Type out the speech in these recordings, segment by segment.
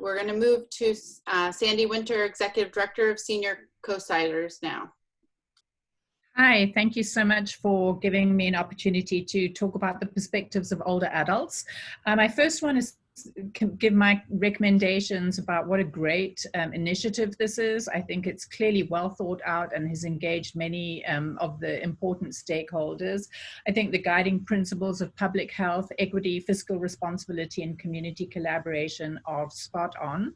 We're going to move to Sandy Winter, Executive Director of Senior Co-Signers now. Hi, thank you so much for giving me an opportunity to talk about the perspectives of older adults. I first want to give my recommendations about what a great initiative this is. I think it's clearly well thought out and has engaged many of the important stakeholders. I think the guiding principles of public health, equity, fiscal responsibility, and community collaboration are spot on.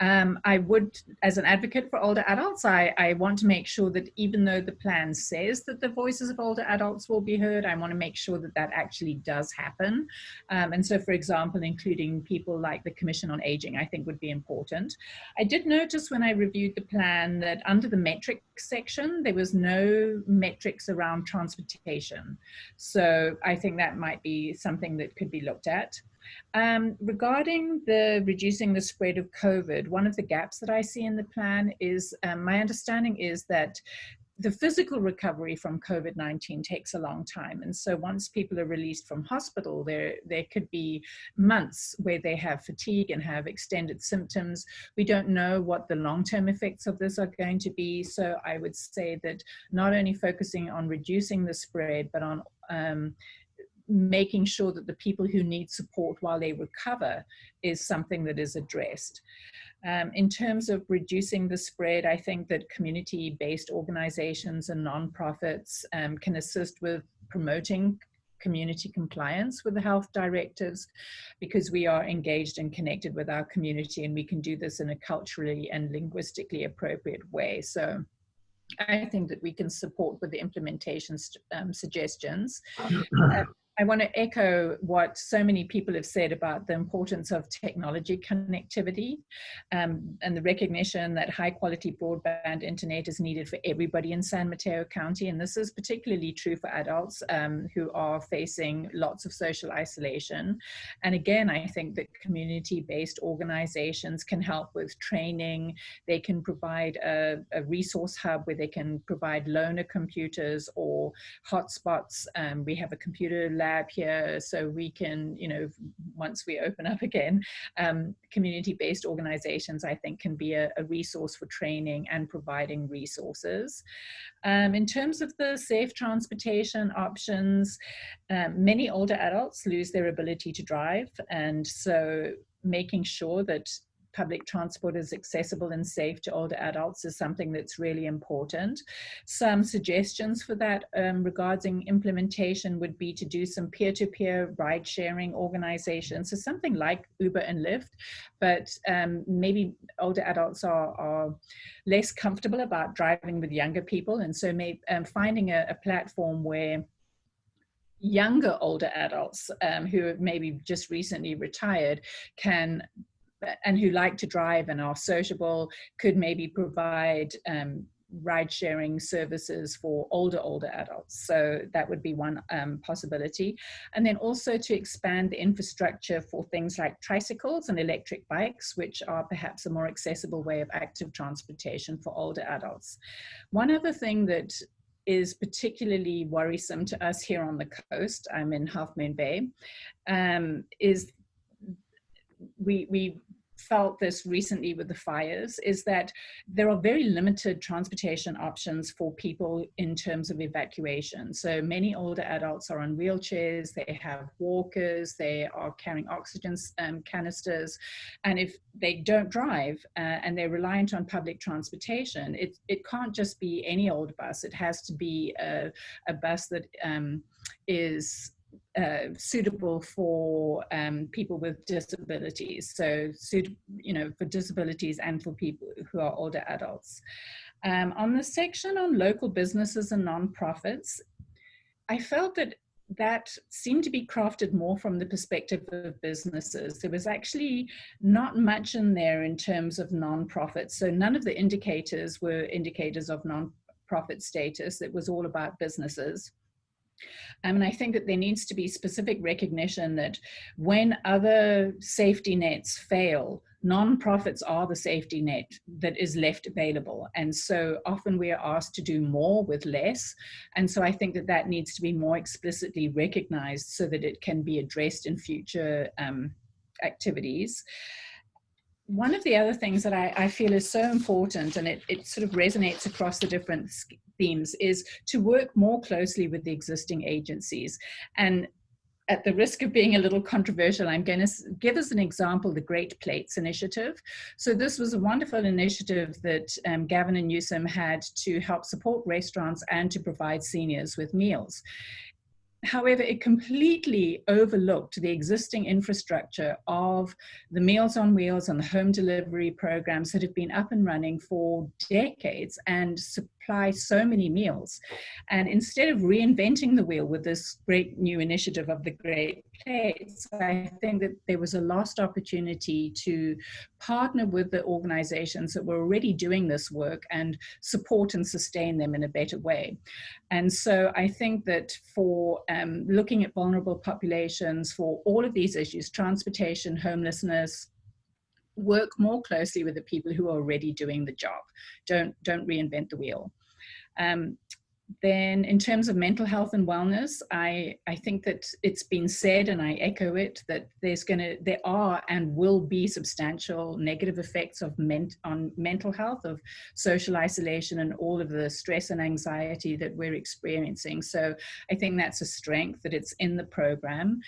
I would, as an advocate for older adults, I want to make sure that even though the plan says that the voices of older adults will be heard, I want to make sure that that actually does happen. And so, for example, including people like the Commission on Aging, I think would be important. I did notice when I reviewed the plan that under the metrics section, there was no metrics around transportation. So I think that might be something that could be looked at. Regarding the reducing the spread of COVID, one of the gaps that I see in the plan is, my understanding is that the physical recovery from COVID-19 takes a long time. And so once people are released from hospital, there could be months where they have fatigue and have extended symptoms. We don't know what the long-term effects of this are going to be. So I would say that not only focusing on reducing the spread, but on making sure that the people who need support while they recover is something that is addressed. In terms of reducing the spread, I think that community-based organizations and nonprofits can assist with promoting community compliance with the health directives, because we are engaged and connected with our community, and we can do this in a culturally and linguistically appropriate way. So I think that we can support with the implementation suggestions. I want to echo what so many people have said about the importance of technology connectivity and the recognition that high quality broadband internet is needed for everybody in San Mateo County. And this is particularly true for adults who are facing lots of social isolation. And again, I think that community-based organizations can help with training. They can provide a resource hub where they can provide loaner computers or hotspots. We have a computer lab here, so we can, once we open up again, community-based organizations, I think, can be a resource for training and providing resources. In terms of the safe transportation options, many older adults lose their ability to drive, and so making sure that public transport is accessible and safe to older adults is something that's really important. Some suggestions for that regarding implementation would be to do some peer-to-peer ride-sharing organizations, so something like Uber and Lyft, but maybe older adults are less comfortable about driving with younger people, and so finding a platform where younger older adults who have maybe just recently retired and who like to drive and are sociable could maybe provide ride-sharing services for older adults. So that would be one possibility. And then also to expand the infrastructure for things like tricycles and electric bikes, which are perhaps a more accessible way of active transportation for older adults. One other thing that is particularly worrisome to us here on the coast, I'm in Half Moon Bay, is we felt this recently with the fires, is that there are very limited transportation options for people in terms of evacuation. So many older adults are on wheelchairs, they have walkers, they are carrying oxygen canisters, and if they don't drive and they're reliant on public transportation, it can't just be any old bus. It has to be a bus that is suitable for people with disabilities, so for disabilities and for people who are older adults. On the section on local businesses and nonprofits, I felt that seemed to be crafted more from the perspective of businesses. There was actually not much in there in terms of nonprofits, so none of the indicators were indicators of nonprofit status. It was all about businesses. And I think that there needs to be specific recognition that when other safety nets fail, nonprofits are the safety net that is left available. And so often we are asked to do more with less. And so I think that that needs to be more explicitly recognized so that it can be addressed in future activities. one of the other things that I feel is so important, and it sort of resonates across the different themes, is to work more closely with the existing agencies. And at the risk of being a little controversial, I'm going to give us an example, the Great Plates Initiative. So this was a wonderful initiative that Gavin and Newsom had to help support restaurants and to provide seniors with meals. However, it completely overlooked the existing infrastructure of the Meals on Wheels and the home delivery programs that have been up and running for decades and supply so many meals. And instead of reinventing the wheel with this great new initiative of the Great Plates, I think that there was a lost opportunity to partner with the organizations that were already doing this work and support and sustain them in a better way. And so I think that for looking at vulnerable populations, for all of these issues, transportation, homelessness, work more closely with the people who are already doing the job. Don't reinvent the wheel. Then in terms of mental health and wellness, I think that it's been said, and I echo it, that there are and will be substantial negative effects on mental health, of social isolation and all of the stress and anxiety that we're experiencing. So I think that's a strength that it's in the program.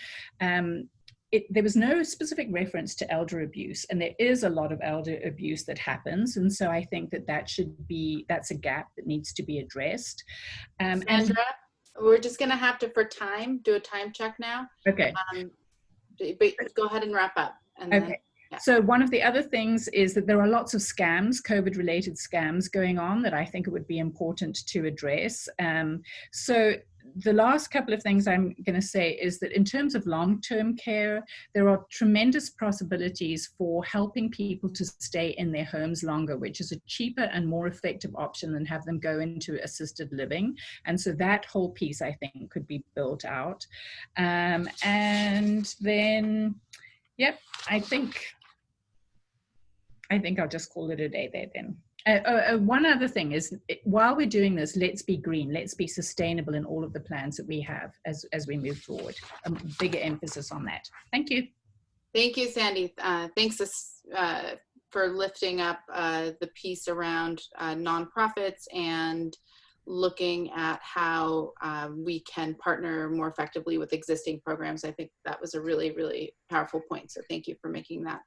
There was no specific reference to elder abuse, and there is a lot of elder abuse that happens. And so I think that that's a gap that needs to be addressed. Sandra, we're just going to have to, do a time check now. Okay. But go ahead and wrap up. And okay. Then, yeah. So one of the other things is that there are lots of scams, COVID-related scams going on that I think it would be important to address. So the last couple of things I'm going to say is that in terms of long-term care, there are tremendous possibilities for helping people to stay in their homes longer, which is a cheaper and more effective option than have them go into assisted living. And so that whole piece, I think, could be built out. And then, yep, I think I'll just call it a day there then. One other thing is, while we're doing this, let's be green, let's be sustainable in all of the plans that we have as we move forward. A bigger emphasis on that. Thank you. Thank you, Sandy. Thanks for lifting up the piece around nonprofits and looking at how we can partner more effectively with existing programs. I think that was a really, really powerful point. So thank you for making that.